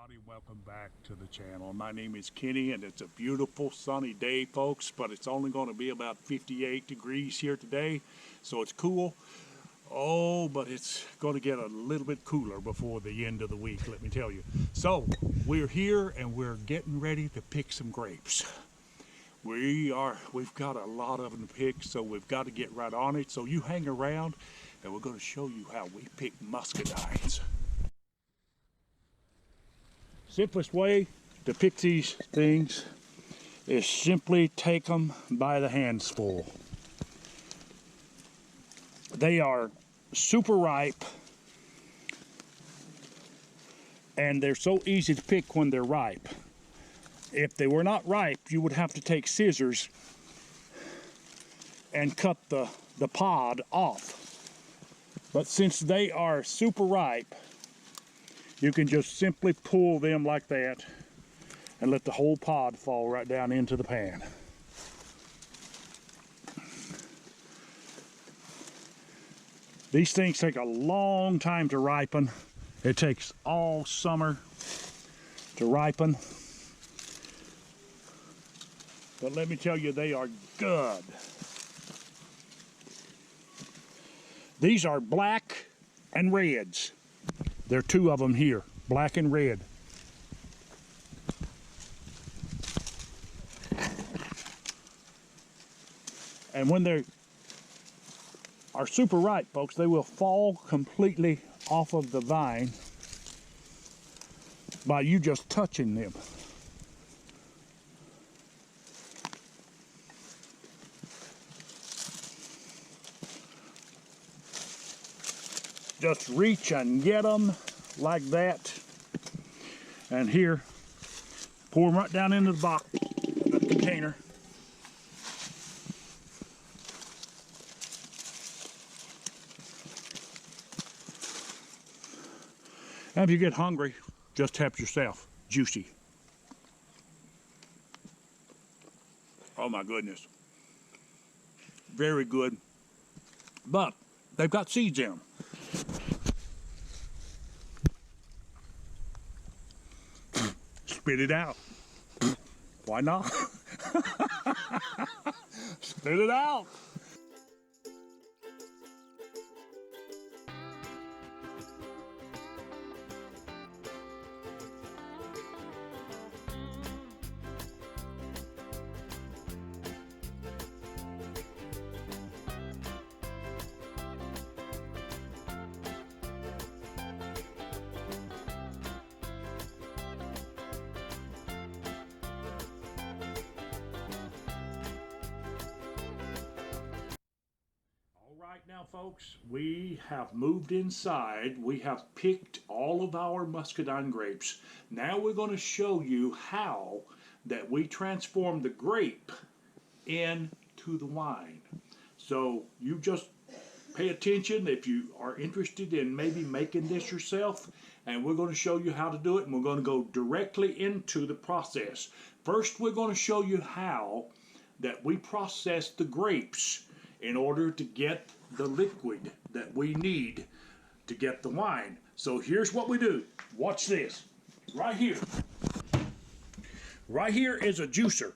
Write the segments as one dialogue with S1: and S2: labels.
S1: everybody, welcome back to the channel. My name is Kenny and it's a beautiful sunny day, folks, but it's only going to be about 58 degrees here today, so it's cool. Oh, but it's going to get a little bit cooler before the end of the week, let me tell you. So we're here and we're getting ready to pick some grapes. We've got a lot of them to pick, so we've got to get right on it. So you hang around and we're going to show you how we pick muscadines. Simplest way to pick these things is simply take them by the handsful. They are super ripe and they're so easy to pick when they're ripe. If they were not ripe, you would have to take scissors and cut the pod off. But since they are super ripe, you can just simply pull them like that and let the whole pod fall right down into the pan. These things take a long time to ripen. It takes all summer to ripen. But let me tell you, they are good. These are black and reds. There are two of them here, black and red. And when they are super ripe, folks, they will fall completely off of the vine by you just touching them. Just reach and get them like that. And here, pour them right down into the box, the container. And if you get hungry, just help yourself. Juicy. Oh my goodness. Very good. But they've got seeds in them. Spit it out. Why not? Spit it out. Right now, folks, we have moved inside. We have picked all of our muscadine grapes. Now we're going to show you how that we transform the grape into the wine. So you just pay attention if you are interested in maybe making this yourself, and we're going to show you how to do it, and we're going to go directly into the process. First, we're going to show you how that we process the grapes in order to get the liquid that we need to get the wine. So here's what we do. Watch this. Right here. Right here is a juicer.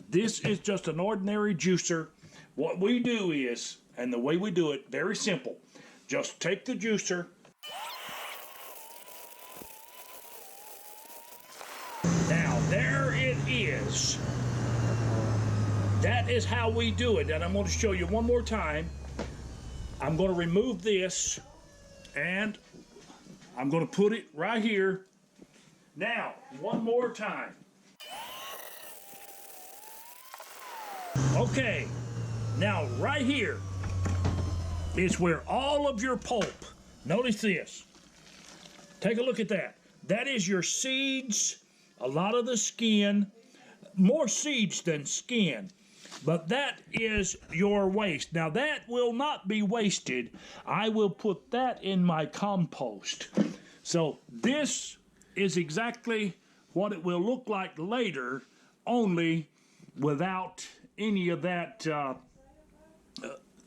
S1: This is just an ordinary juicer. What we do is, and the way we do it, very simple. Just take the juicer. Now there it is. That is how we do it, and I'm going to show you one more time. I'm going to remove this, and I'm going to put it right here. Now, one more time. Okay, now right here is where all of your pulp, notice this. Take a look at that. That is your seeds, a lot of the skin, more seeds than skin. But that is your waste. Now that will not be wasted. I will put that in my compost. So this is exactly what it will look like later, only without any of that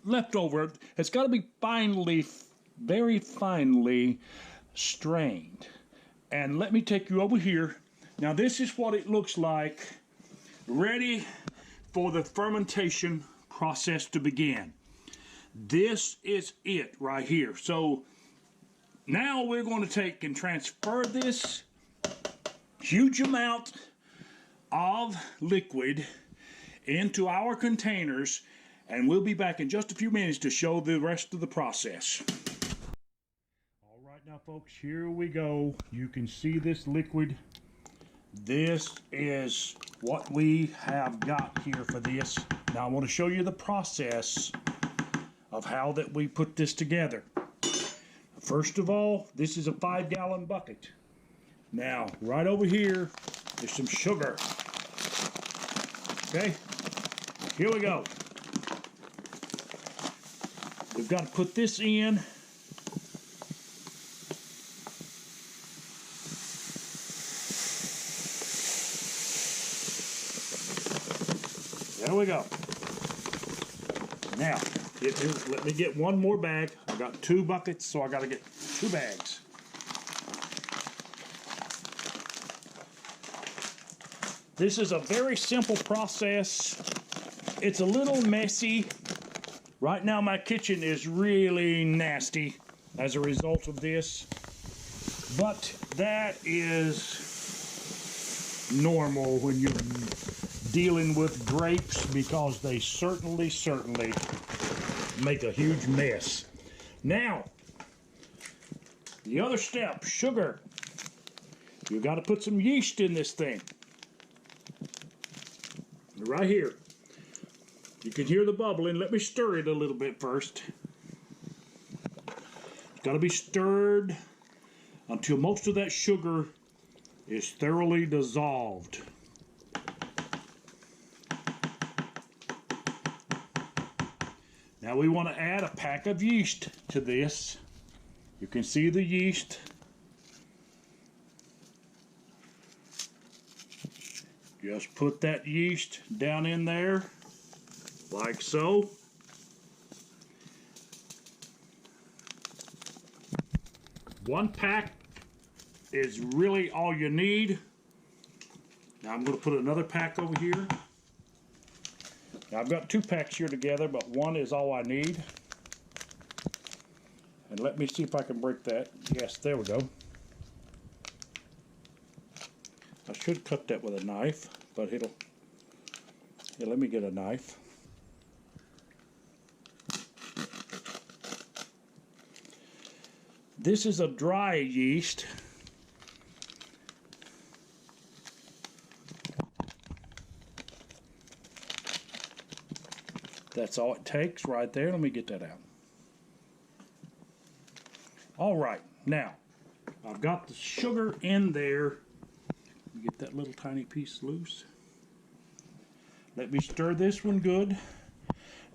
S1: leftover. It's got to be finely, very finely strained. And let me take you over here. Now this is what it looks like, ready for the fermentation process to begin. This is it right here. So now we're going to take and transfer this huge amount of liquid into our containers, and we'll be back in just a few minutes to show the rest of the process. All right now folks, here we go. You can see this liquid. This is what we have got here for this. Now I want to show you the process of how that we put this together. First of all, this is a 5-gallon bucket. Now, right over here, there's some sugar. Okay, here we go. We've got to put this in. There we go. Now, let me get one more bag. I've got 2 buckets, so I got to get 2 bags. This is a very simple process. It's a little messy. Right now my kitchen is really nasty as a result of this. But that is normal when you're dealing with grapes, because they certainly make a huge mess. Now, the other step, sugar. You got to put some yeast in this thing. Right here. You can hear the bubbling. Let me stir it a little bit first. It's got to be stirred until most of that sugar is thoroughly dissolved. Now we want to add a pack of yeast to this. You can see the yeast. Just put that yeast down in there, like so. One pack is really all you need. Now I'm going to put another pack over here. Now I've got 2 packs here together, but 1 is all I need. And let me see if I can break that. Yes, there we go. I should cut that with a knife, but it'll... Yeah, let me get a knife. This is a dry yeast. That's all it takes right there. Let me get that out. All right, now I've got the sugar in there. Get that little tiny piece loose. Let me stir this one good.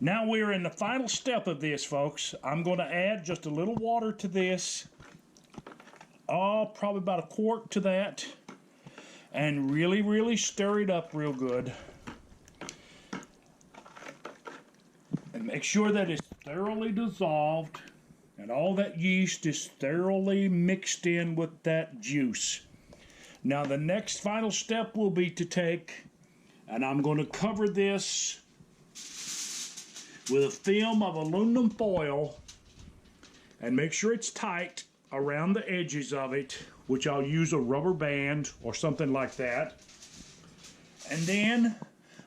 S1: Now we're in the final step of this, folks. I'm going to add just a little water to this. Oh, probably about a quart to that. And really stir it up real good. And make sure that it's thoroughly dissolved and all that yeast is thoroughly mixed in with that juice. Now the next final step will be to take, and I'm going to cover this with a film of aluminum foil and make sure it's tight around the edges of it, which I'll use a rubber band or something like that. And then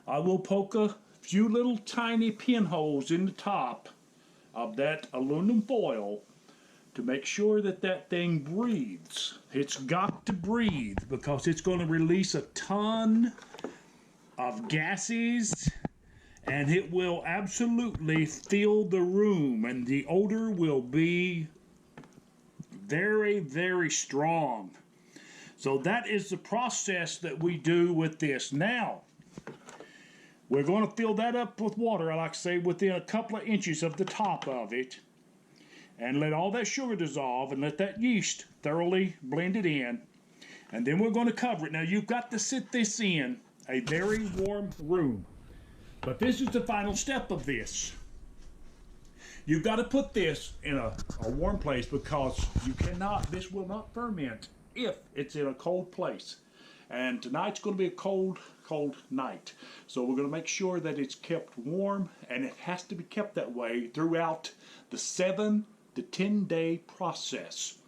S1: I will poke a few little tiny pinholes in the top of that aluminum foil to make sure that that thing breathes. It's got to breathe because it's going to release a ton of gases, and it will absolutely fill the room, and the odor will be very strong. So that is the process that we do with this. Now, we're going to fill that up with water, like I say, within a couple of inches of the top of it, and let all that sugar dissolve and let that yeast thoroughly blend it in. And then we're going to cover it. Now you've got to sit this in a very warm room. But this is the final step of this. You've got to put this in a warm place because you cannot, this will not ferment if it's in a cold place. And tonight's going to be a cold night. So we're going to make sure that it's kept warm, and it has to be kept that way throughout the 7 to 10 day process.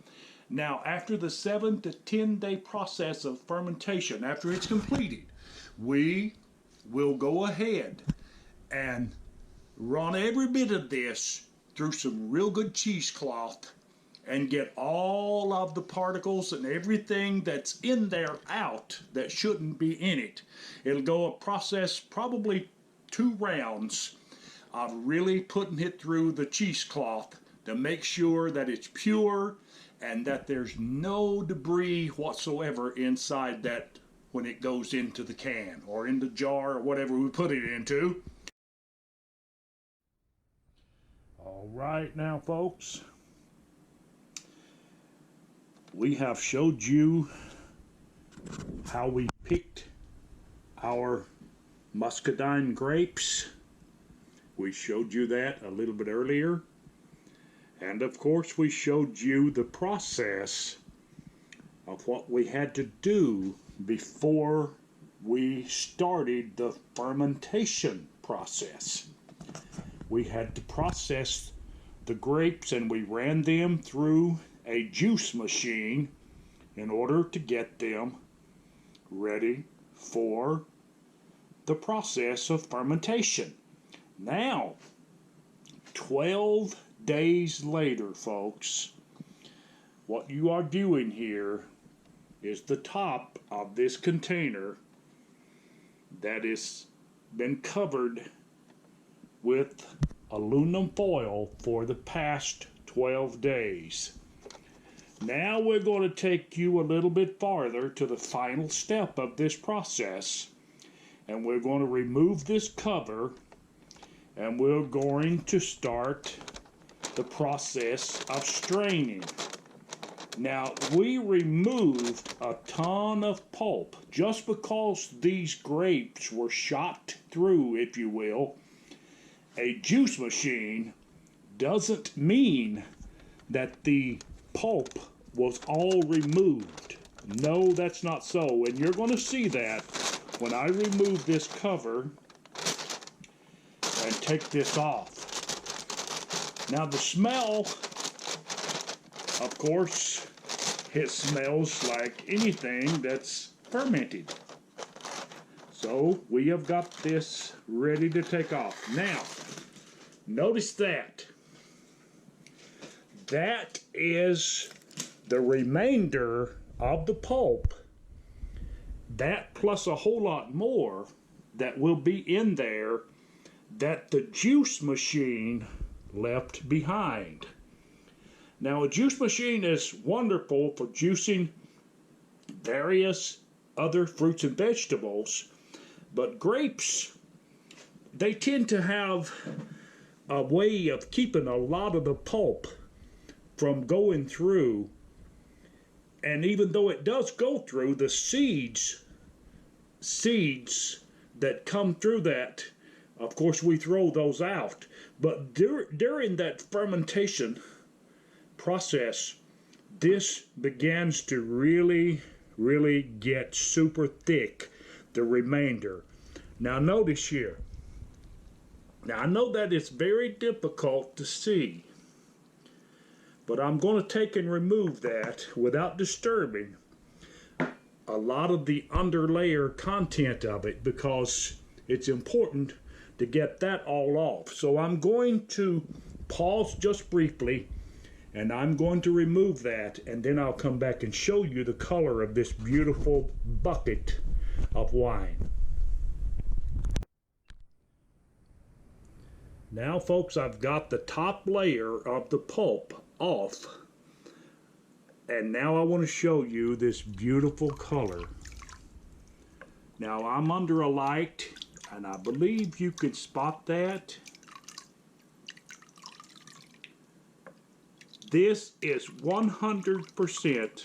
S1: Now, after the 7 to 10 day process of fermentation, after it's completed, we will go ahead and run every bit of this through some real good cheesecloth and get all of the particles and everything that's in there out that shouldn't be in it. It'll go a process probably 2 rounds of really putting it through the cheesecloth to make sure that it's pure and that there's no debris whatsoever inside that when it goes into the can or in the jar or whatever we put it into. All right now, folks, we have showed you how we picked our muscadine grapes. We showed you that a little bit earlier. And of course we showed you the process of what we had to do before we started the fermentation process. We had to process the grapes and we ran them through a juice machine in order to get them ready for the process of fermentation. Now, 12 days later, folks, what you are doing here is the top of this container that has been covered with aluminum foil for the past 12 days. Now we're going to take you a little bit farther to the final step of this process, and we're going to remove this cover and we're going to start the process of straining. Now, we removed a ton of pulp just because these grapes were shot through, if you will, a juice machine doesn't mean that the pulp was all removed. No, that's not so, and you're going to see that when I remove this cover and take this off. Now the smell, of course, it smells like anything that's fermented. So we have got this ready to take off. Now, notice that. That is the remainder of the pulp. That plus a whole lot more that will be in there that the juice machine left behind. Now, a juice machine is wonderful for juicing various other fruits and vegetables, but grapes, they tend to have a way of keeping a lot of the pulp from going through, and even though it does go through, the seeds that come through that, of course we throw those out. But during that fermentation process, this begins to really get super thick, the remainder. Now notice here. Now I know that it's very difficult to see, but I'm going to take and remove that without disturbing a lot of the underlayer content of it, because it's important to get that all off. So I'm going to pause just briefly and I'm going to remove that, and then I'll come back and show you the color of this beautiful bucket of wine. Now folks, I've got the top layer of the pulp off, and now I want to show you this beautiful color. Now I'm under a light, and I believe you can spot that. This is 100%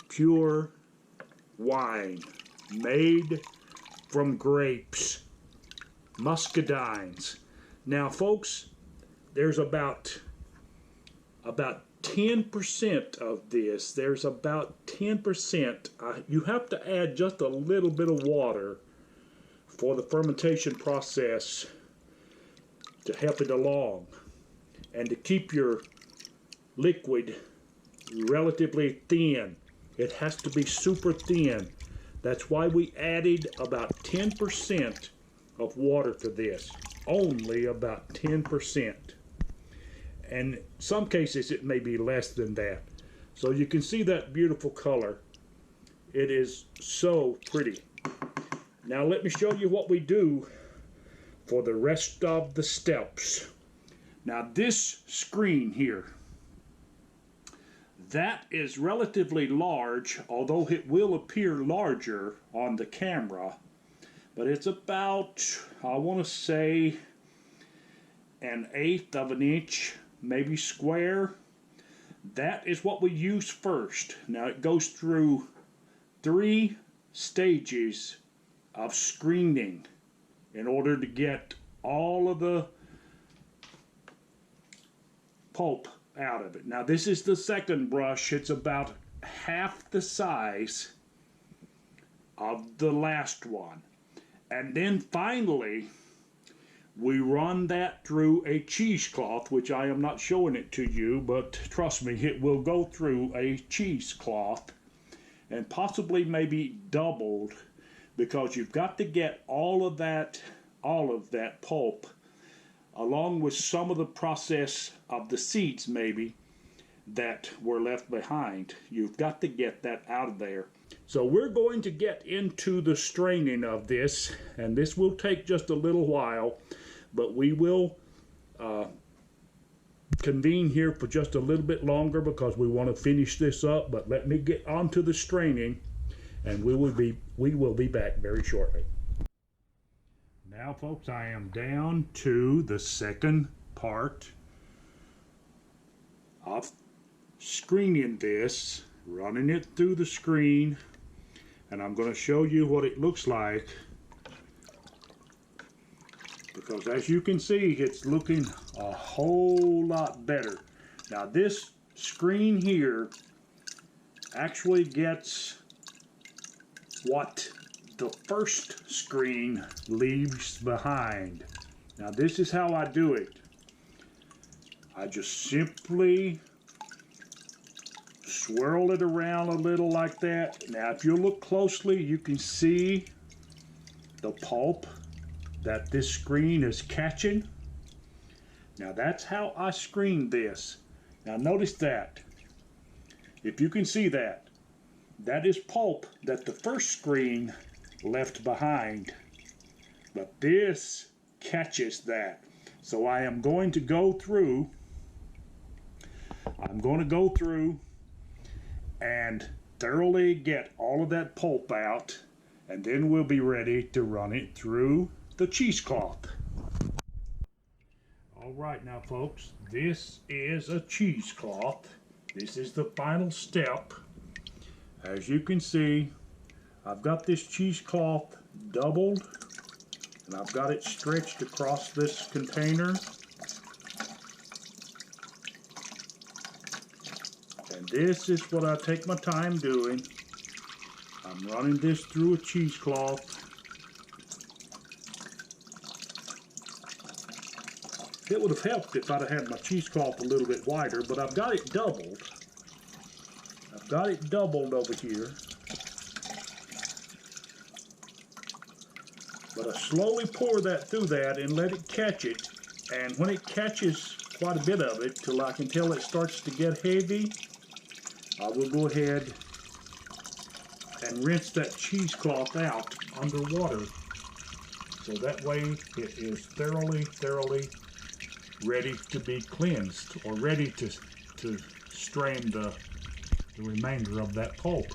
S1: pure wine made from grapes, muscadines. Now folks, there's about 10% of this. There's about 10%. You have to add just a little bit of water for the fermentation process to help it along and to keep your liquid relatively thin. It has to be super thin. That's why we added about 10% of water to this. Only about 10%. And in some cases it may be less than that. So you can see that beautiful color. It is so pretty. Now let me show you what we do for the rest of the steps. Now this screen here, that is relatively large, although it will appear larger on the camera. But it's about, I want to say, 1/8 of an inch, maybe square. That is what we use first. Now it goes through 3 stages of screening in order to get all of the pulp out of it. Now this is the second brush. It's about half the size of the last one. And then finally we run that through a cheesecloth, which I am not showing it to you, but trust me, it will go through a cheesecloth and possibly maybe doubled, because you've got to get all of that pulp, along with some of the process of the seeds maybe that were left behind. You've got to get that out of there. So we're going to get into the straining of this, and this will take just a little while, but we will convene here for just a little bit longer because we want to finish this up. But let me get on to the straining, and we will be back very shortly. Now folks, I am down to the second part of screening this, running it through the screen, and I'm going to show you what it looks like, because as you can see, it's looking a whole lot better. Now this screen here actually gets what the first screen leaves behind. Now this is how I do it. I just simply swirl it around a little like that. Now if you look closely, you can see the pulp that this screen is catching. Now that's how I screen this. Now notice that. If you can see that, that is pulp that the first screen left behind, but this catches that. So I am going to go through, and thoroughly get all of that pulp out, and then we'll be ready to run it through the cheesecloth. All right now folks, this is a cheesecloth. This is the final step. As you can see, I've got this cheesecloth doubled, and I've got it stretched across this container. And this is what I take my time doing. I'm running this through a cheesecloth. It would have helped if I'd have had my cheesecloth a little bit wider, but I've got it doubled. I've got it doubled over here. But I slowly pour that through that and let it catch it. And when it catches quite a bit of it, till I can tell it starts to get heavy, I will go ahead and rinse that cheesecloth out under water. So that way it is thoroughly ready to be cleansed, or ready to strain the remainder of that pulp.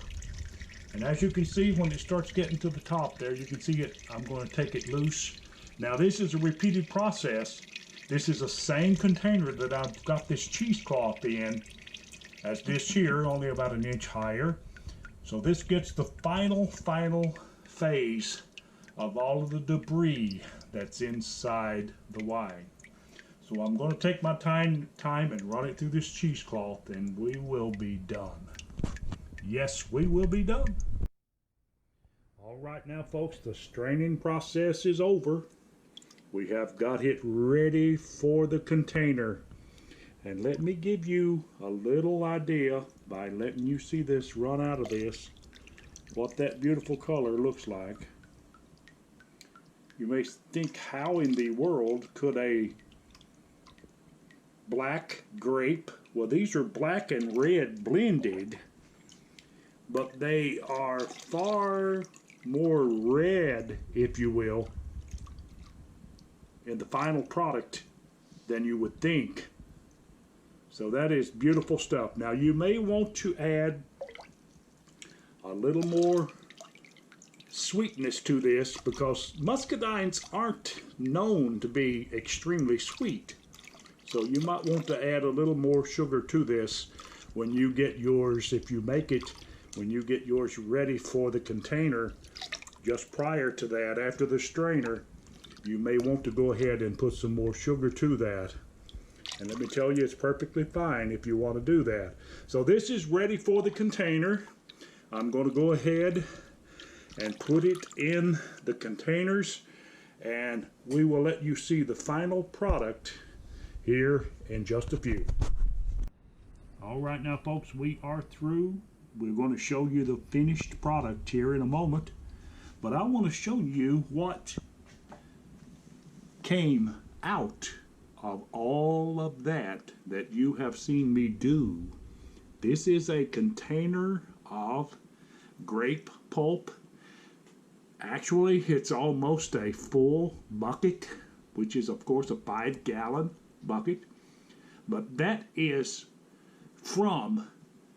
S1: And as you can see, when it starts getting to the top there, you can see it. I'm going to take it loose. Now this is a repeated process. This is the same container that I've got this cheesecloth in as this here, only about an inch higher. So this gets the final phase of all of the debris that's inside the wine. So I'm going to take my time and run it through this cheesecloth, and we will be done. Yes, we will be done. All right now, folks, the straining process is over. We have got it ready for the container. And let me give you a little idea by letting you see this run out of this, what that beautiful color looks like. You may think, how in the world could a black grape, well, these are black and red blended, but they are far more red, if you will, in the final product than you would think. So that is beautiful stuff. Now you may want to add a little more sweetness to this, because muscadines aren't known to be extremely sweet. So you might want to add a little more sugar to this when you get yours, if you make it, when you get yours ready for the container. Just prior to that, after the strainer, you may want to go ahead and put some more sugar to that. And let me tell you, it's perfectly fine if you want to do that. So this is ready for the container. I'm going to go ahead and put it in the containers, and we will let you see the final product here in just a few. All right now, folks, we are through. We're going to show you the finished product here in a moment, but I want to show you what came out of all of that you have seen me do. This is a container of grape pulp. Actually, it's almost a full bucket, which is of course a 5-gallon bucket, but that is from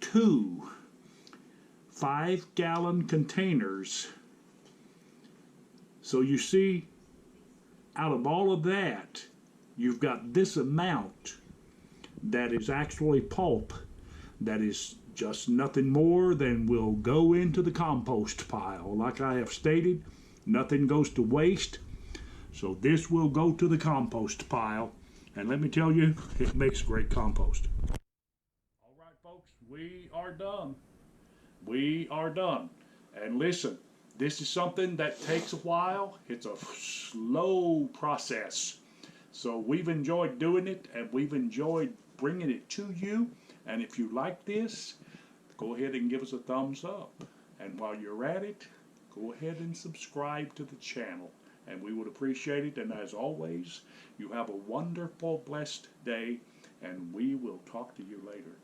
S1: 2 5-gallon containers. So you see, out of all of that, you've got this amount that is actually pulp, that is just nothing more than will go into the compost pile. Like I have stated, nothing goes to waste, so this will go to the compost pile, and let me tell you, it makes great compost. All right, folks, we are done. We are done. And listen, this is something that takes a while. It's a slow process. So we've enjoyed doing it, and we've enjoyed bringing it to you. And if you like this, go ahead and give us a thumbs up. And while you're at it, go ahead and subscribe to the channel, and we would appreciate it. And as always, you have a wonderful, blessed day, and we will talk to you later.